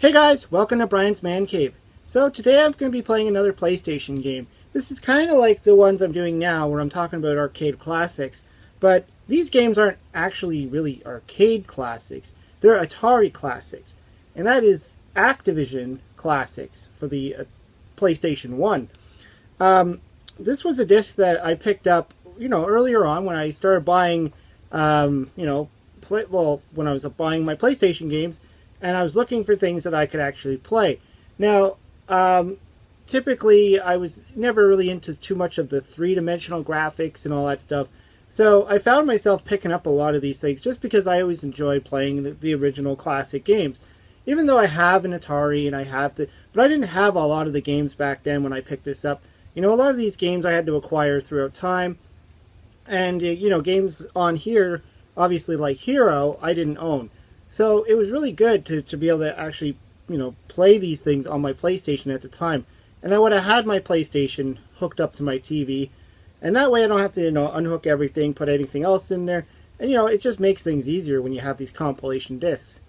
Hey guys, welcome to Brian's Man Cave. So today I'm going to be playing another PlayStation game. This is kind of like the ones I'm doing now where I'm talking about arcade classics, but these games aren't actually really arcade classics. They're Atari classics, and that is Activision classics for the PlayStation 1. This was a disc that I picked up, earlier on when I started buying, when I was buying my PlayStation games, and I was looking for things that I could actually play. Now, typically, I was never really into too much of the three-dimensional graphics and all that stuff, so I found myself picking up a lot of these things just because I always enjoyed playing the original classic games. Even though I have an Atari and but I didn't have a lot of the games back then when I picked this up. A lot of these games I had to acquire throughout time, and games on here, obviously like Hero, I didn't own. So it was really good to be able to actually, play these things on my PlayStation at the time. And I would have had my PlayStation hooked up to my TV, and that way I don't have to, unhook everything, put anything else in there. And, it just makes things easier when you have these compilation discs.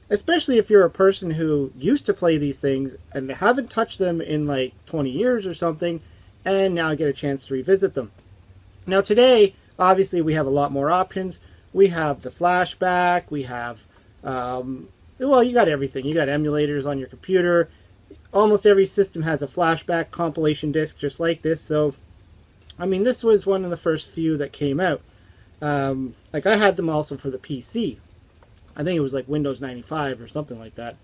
Especially if you're a person who used to play these things and haven't touched them in like 20 years or something, and now get a chance to revisit them. Now today, obviously we have a lot more options. We have the flashback, we have, you got everything. You got emulators on your computer. Almost every system has a flashback compilation disc just like this. So, this was one of the first few that came out. I had them also for the PC. I think it was like Windows 95 or something like that.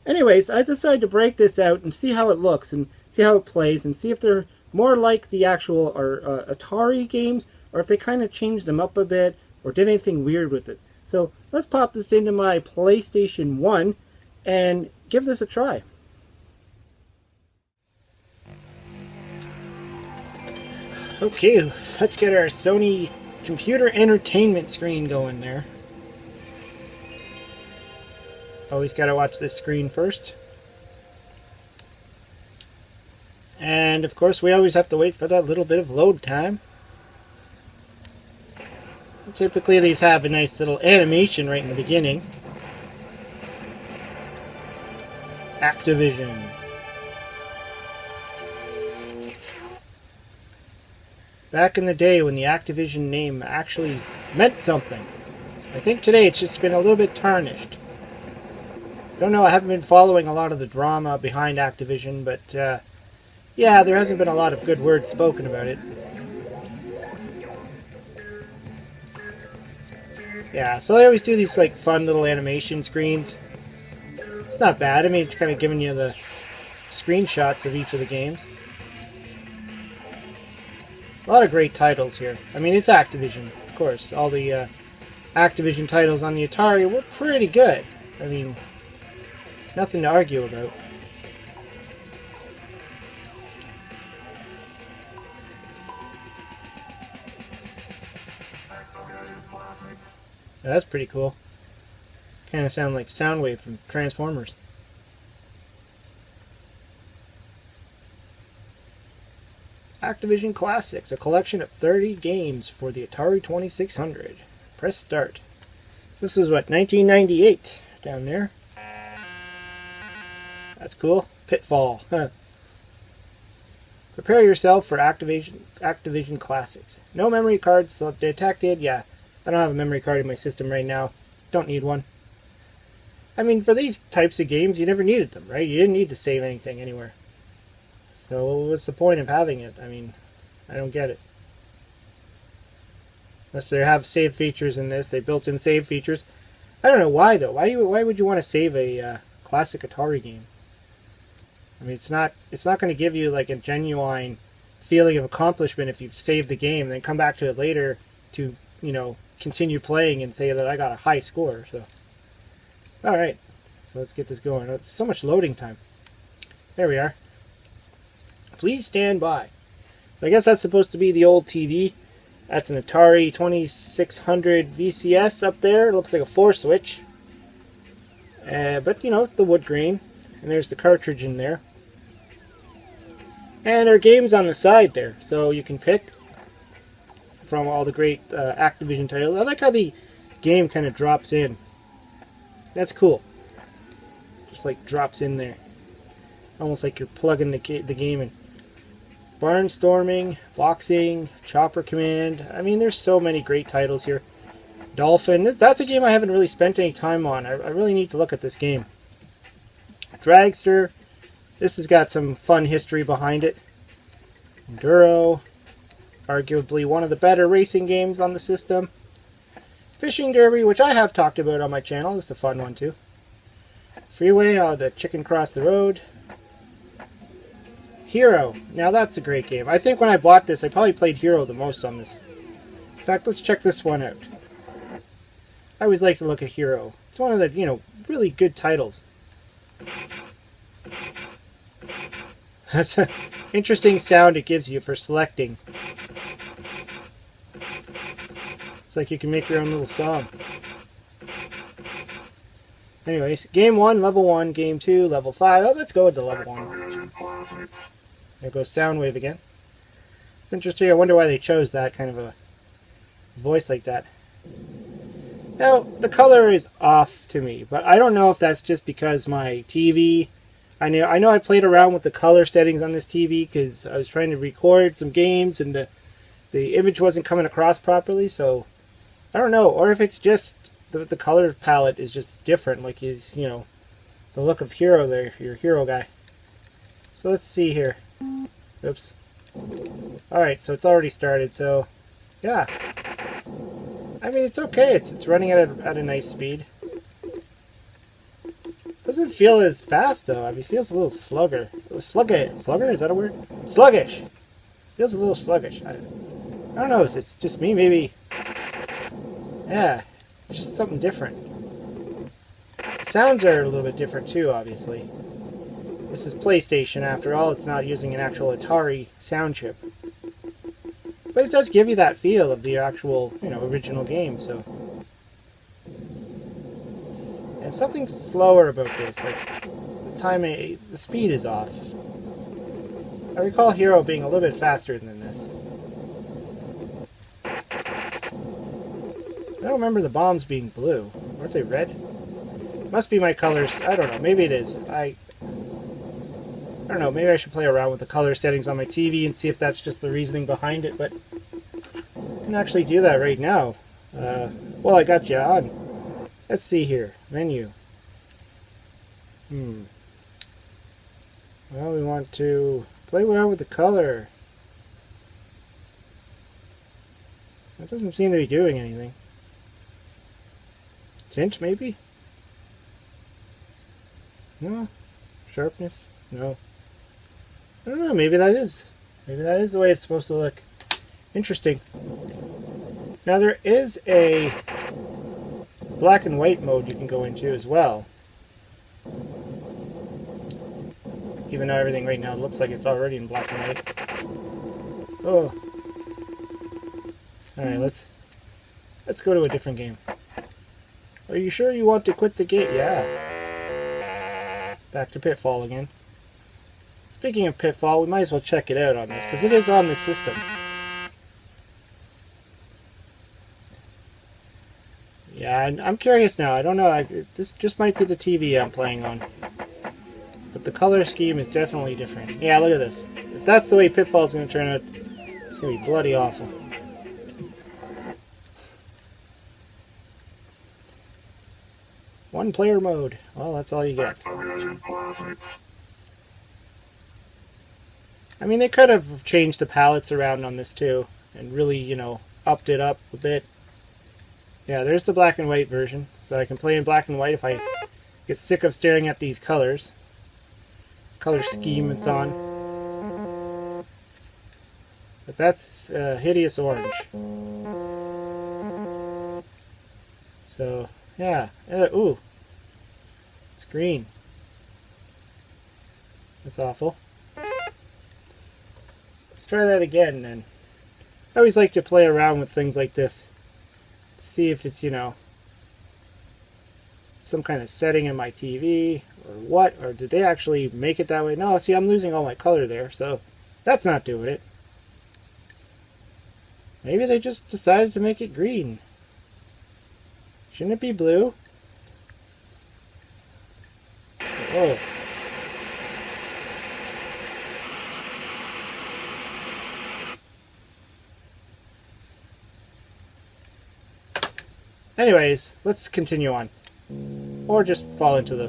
Anyways, I decided to break this out and see how it looks and see how it plays and see if they're more like the actual Atari games, or if they kind of changed them up a bit or did anything weird with it. So let's pop this into my PlayStation 1 and give this a try. Okay, let's get our Sony computer entertainment screen going there. Always gotta watch this screen first. And of course we always have to wait for that little bit of load time. Typically these have a nice little animation right in the beginning. Activision. Back in the day when the Activision name actually meant something. I think today it's just been a little bit tarnished. Don't know, I haven't been following a lot of the drama behind Activision, but yeah, there hasn't been a lot of good words spoken about it. Yeah, so they always do these like fun little animation screens. It's not bad. It's kind of giving you the screenshots of each of the games. A lot of great titles here. It's Activision, of course. All the Activision titles on the Atari were pretty good. Nothing to argue about. That's pretty cool. Kind of sound like Soundwave from Transformers. Activision Classics, a collection of 30 games for the Atari 2600. Press start. So this was what, 1998 down there. That's cool. Pitfall. Prepare yourself for Activision Classics. No memory cards detected. Yeah, I don't have a memory card in my system right now. Don't need one. For these types of games, you never needed them, right? You didn't need to save anything anywhere. So what's the point of having it? I don't get it. Unless they have save features in this. They built in save features. I don't know why, though. Why would you want to save a classic Atari game? It's not going to give you like a genuine feeling of accomplishment if you've saved the game and then come back to it later to, continue playing and say that I got a high score. So, all right. So let's get this going. It's so much loading time. There we are. Please stand by. So I guess that's supposed to be the old TV. That's an Atari 2600 VCS up there. It looks like a 4-switch. But, the wood grain. And there's the cartridge in there. And there are games on the side there. So you can pick from all the great Activision titles. I like how the game kind of drops in. That's cool. Just like drops in there. Almost like you're plugging the game in. Barnstorming, Boxing, Chopper Command. I mean, there's so many great titles here. Dolphin. That's a game I haven't really spent any time on. I really need to look at this game. Dragster. This has got some fun history behind it. Enduro. Arguably one of the better racing games on the system. Fishing Derby, which I have talked about on my channel. This is a fun one too. Freeway, the chicken cross the road. Hero. Now that's a great game. I think when I bought this, I probably played Hero the most on this. In fact, let's check this one out. I always like to look at Hero. It's one of the, really good titles. That's an interesting sound it gives you for selecting. It's like you can make your own little song. Anyways, game 1, level 1, game 2, level 5. Oh, let's go with the level 1. There goes Soundwave again. It's interesting. I wonder why they chose that kind of a voice like that. Now, the color is off to me, but I don't know if that's just because my TV... I know I played around with the color settings on this TV because I was trying to record some games and the image wasn't coming across properly, so I don't know. Or if it's just the color palette is just different, like he's, the look of Hero there, your Hero guy. So let's see here. Oops. Alright, so it's already started, so yeah. I mean, it's okay. It's running at a nice speed. Doesn't feel as fast though. I mean, it feels a little slugger. Slugger? Is that a word? Sluggish. Feels a little sluggish. I don't know if it's just me. Maybe. Yeah, it's just something different. The sounds are a little bit different too, obviously. This is PlayStation after all. It's not using an actual Atari sound chip. But it does give you that feel of the actual, original game, so. And something slower about this, like the speed is off. I recall Hero being a little bit faster than this. I don't remember the bombs being blue. Weren't they red? Must be my colors. I don't know. Maybe it is. I don't know. Maybe I should play around with the color settings on my TV and see if that's just the reasoning behind it. But I can actually do that right now. Well, I got you on. Let's see here. Menu. Well, we want to play around with the color. That doesn't seem to be doing anything. Tint, maybe? No. Sharpness? No. I don't know. Maybe that is. Maybe that is the way it's supposed to look. Interesting. Now there is a black and white mode you can go into as well. Even though everything right now looks like it's already in black and white. Oh. Alright, let's go to a different game. Are you sure you want to quit the game? Yeah. Back to Pitfall again. Speaking of Pitfall, we might as well check it out on this, because it is on the system. Yeah, I'm curious now. I don't know. This just might be the TV I'm playing on. But the color scheme is definitely different. Yeah, look at this. If that's the way Pitfall's going to turn out, it's going to be bloody awful. One player mode. Well, that's all you get. I mean, they could have changed the palettes around on this too. And really, upped it up a bit. Yeah, there's the black and white version. So I can play in black and white if I get sick of staring at these colors. Color scheme it's on. But that's hideous orange. So, yeah. Ooh. It's green. That's awful. Let's try that again then. I always like to play around with things like this. See if it's, some kind of setting in my TV or what, or did they actually make it that way? No, see, I'm losing all my color there, so that's not doing it. Maybe they just decided to make it green. Shouldn't it be blue? Oh. Anyways, let's continue on. Or just fall into the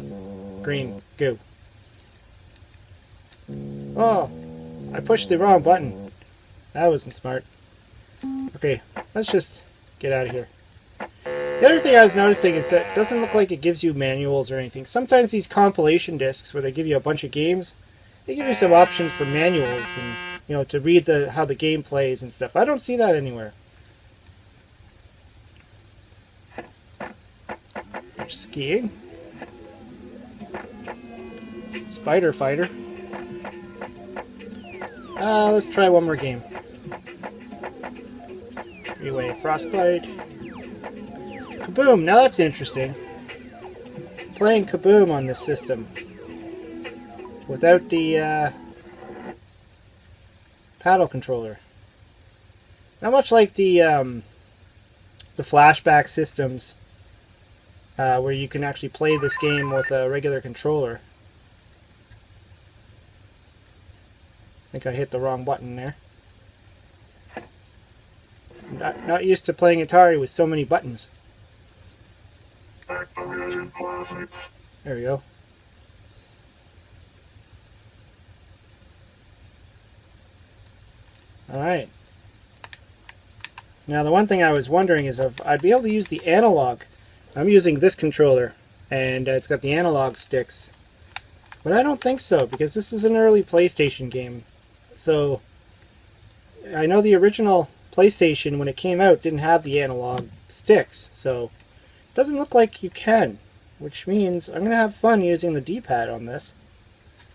green goo. Oh, I pushed the wrong button. That wasn't smart. Okay, let's just get out of here. The other thing I was noticing is that it doesn't look like it gives you manuals or anything. Sometimes these compilation discs where they give you a bunch of games, they give you some options for manuals and, you know, to read how the game plays and stuff. I don't see that anywhere. Skiing. Spider fighter. Let's try one more game. Freeway Frostbite. Kaboom! Now that's interesting. Playing Kaboom on this system without the paddle controller. Not much like the flashback systems. Where you can actually play this game with a regular controller. I think I hit the wrong button there. Not used to playing Atari with so many buttons. Activision Classics. There we go. Alright. Now the one thing I was wondering is if I'd be able to use the analog. I'm using this controller, and it's got the analog sticks. But I don't think so, because this is an early PlayStation game. So, I know the original PlayStation, when it came out, didn't have the analog sticks. So, it doesn't look like you can, which means I'm going to have fun using the D-pad on this.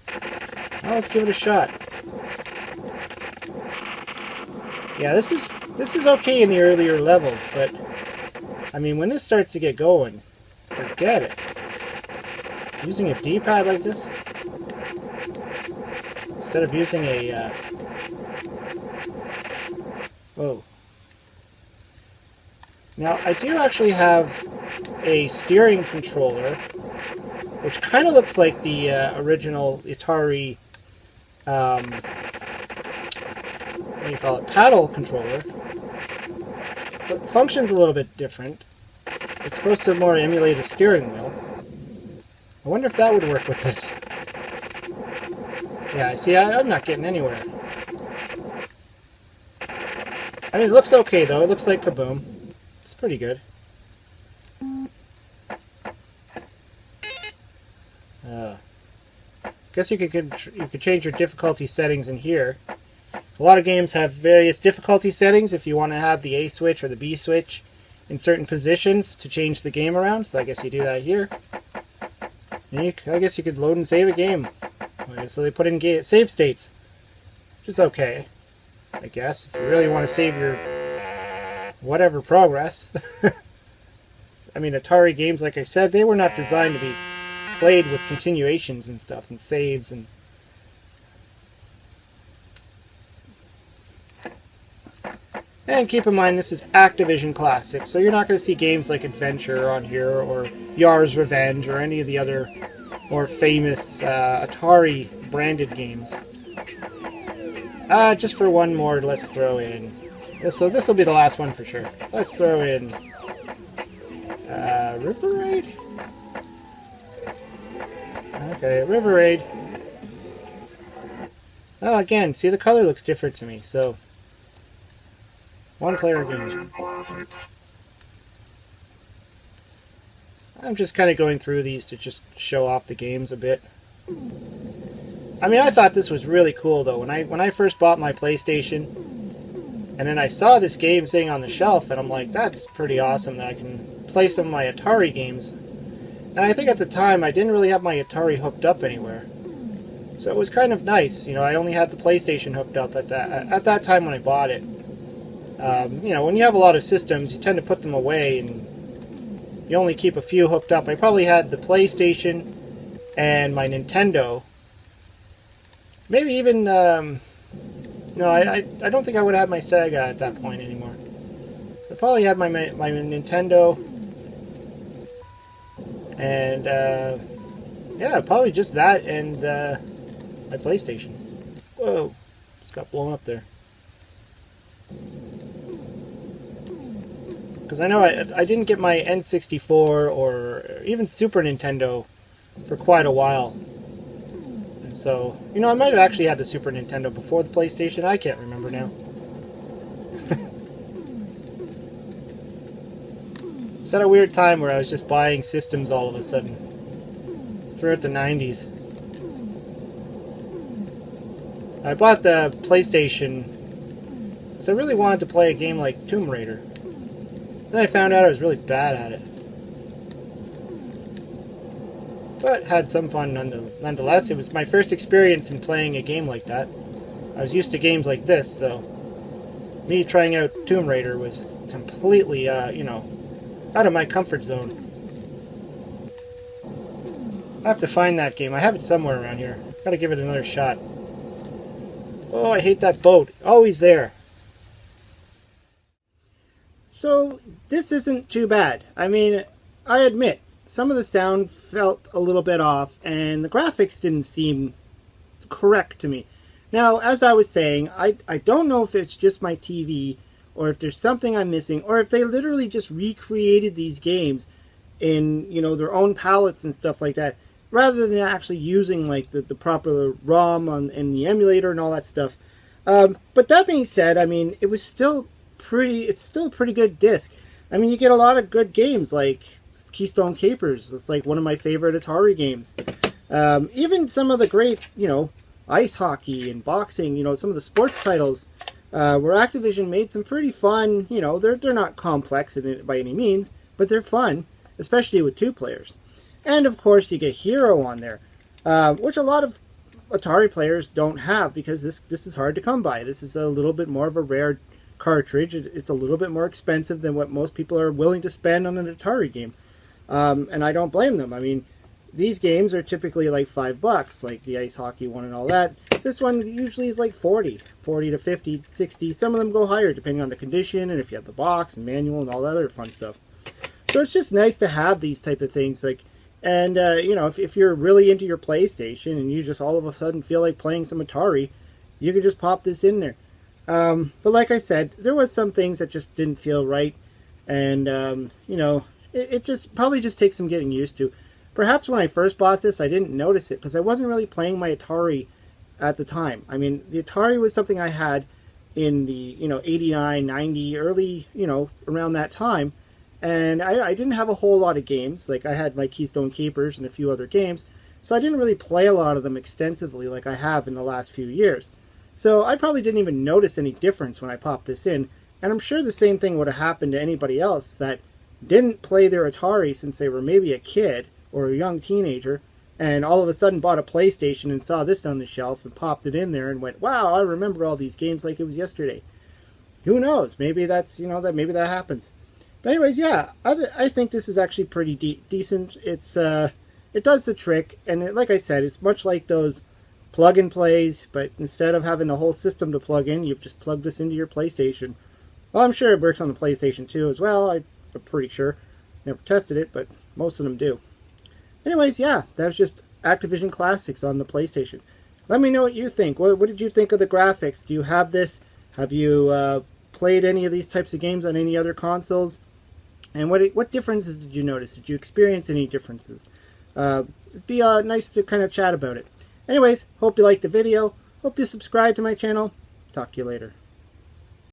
Well, let's give it a shot. Yeah, this is okay in the earlier levels, but I mean, when this starts to get going, forget it. Using a D-pad like this, instead of using a, whoa. Now, I do actually have a steering controller, which kind of looks like the original Atari, what do you call it, paddle controller. So it functions a little bit different. It's supposed to more emulate a steering wheel. I wonder if that would work with this. Yeah, see, I'm not getting anywhere. I mean, it looks okay, though. It looks like Kaboom. It's pretty good. Guess you could change your difficulty settings in here. A lot of games have various difficulty settings if you want to have the A switch or the B switch in certain positions to change the game around. So I guess you do that here. And I guess you could load and save a game. So they put in save states, which is okay, I guess, if you really want to save your whatever progress. I mean, Atari games, like I said, they were not designed to be played with continuations and stuff and saves and keep in mind, this is Activision Classics, so you're not going to see games like Adventure on here, or Yar's Revenge, or any of the other more famous Atari branded games. Just for one more, let's throw in. So this will be the last one for sure. Let's throw in River Raid? Okay, River Raid. Oh, again, see, the color looks different to me, so one player game. I'm just kind of going through these to just show off the games a bit. I mean, I thought this was really cool, though. When I first bought my PlayStation, and then I saw this game sitting on the shelf, and I'm like, that's pretty awesome that I can play some of my Atari games. And I think at the time, I didn't really have my Atari hooked up anywhere. So it was kind of nice. You know, I only had the PlayStation hooked up at that time when I bought it. You know, when you have a lot of systems, you tend to put them away, and you only keep a few hooked up. I probably had the PlayStation and my Nintendo. Maybe even, no, I don't think I would have my Sega at that point anymore. So I probably had my Nintendo and Yeah, probably just that and my PlayStation. Whoa, just got blown up there. Because I know I didn't get my N64 or even Super Nintendo for quite a while. And so, you know, I might have actually had the Super Nintendo before the PlayStation. I can't remember now. It's at a weird time where I was just buying systems all of a sudden. Throughout the 90s. I bought the PlayStation because I really wanted to play a game like Tomb Raider. Then I found out I was really bad at it. But had some fun nonetheless. It was my first experience in playing a game like that. I was used to games like this, so me trying out Tomb Raider was completely, you know, out of my comfort zone. I have to find that game. I have it somewhere around here. Gotta give it another shot. Oh, I hate that boat. Always there. So, this isn't too bad. I mean, I admit, some of the sound felt a little bit off, and the graphics didn't seem correct to me. Now, as I was saying, I don't know if it's just my TV, or if there's something I'm missing, or if they literally just recreated these games in, you know, their own palettes and stuff like that, rather than actually using like the proper ROM in the emulator and all that stuff. But that being said, I mean, it's still a pretty good disc. I mean, you get a lot of good games like Keystone Capers. It's like one of my favorite Atari games. Even some of the great, you know, ice hockey and boxing, you know, some of the sports titles where Activision made some pretty fun, you know, they're not complex by any means, but they're fun, especially with two players. And of course you get Hero on there, which a lot of Atari players don't have because this is hard to come by. This is a little bit more of a rare cartridge. It's a little bit more expensive than what most people are willing to spend on an Atari game. And I don't blame them. I mean, these games are typically like $5, like the ice hockey one and all that. This one usually is like 40 to 50, 60. Some of them go higher depending on the condition and if you have the box and manual and all that other fun stuff. So it's just nice to have these type of things. Like, and you know, if you're really into your PlayStation and you just all of a sudden feel like playing some Atari, you can just pop this in there. But like I said, there was some things that just didn't feel right, and you know, it just probably just takes some getting used to. Perhaps when I first bought this, I didn't notice it because I wasn't really playing my Atari at the time. I mean, the Atari was something I had in the, you know, 89, 90, early, you know, around that time. And I didn't have a whole lot of games. Like, I had my Keystone Keepers and a few other games. So I didn't really play a lot of them extensively like I have in the last few years. So I probably didn't even notice any difference when I popped this in. And I'm sure the same thing would have happened to anybody else that didn't play their Atari since they were maybe a kid or a young teenager, and all of a sudden bought a PlayStation and saw this on the shelf and popped it in there and went, wow, I remember all these games like it was yesterday. Who knows? Maybe that's, you know, maybe that happens. But anyways, yeah, I think this is actually pretty decent. It's it does the trick, and like I said, it's much like those plug and plays, but instead of having the whole system to plug in, you just plug this into your PlayStation. Well, I'm sure it works on the PlayStation 2 as well. I'm pretty sure. Never tested it, but most of them do. Anyways, yeah, that was just Activision Classics on the PlayStation. Let me know what you think. What did you think of the graphics? Do you have this? Have you played any of these types of games on any other consoles? And what differences did you notice? Did you experience any differences? It'd be nice to kind of chat about it. Anyways, hope you liked the video. Hope you subscribe to my channel. Talk to you later.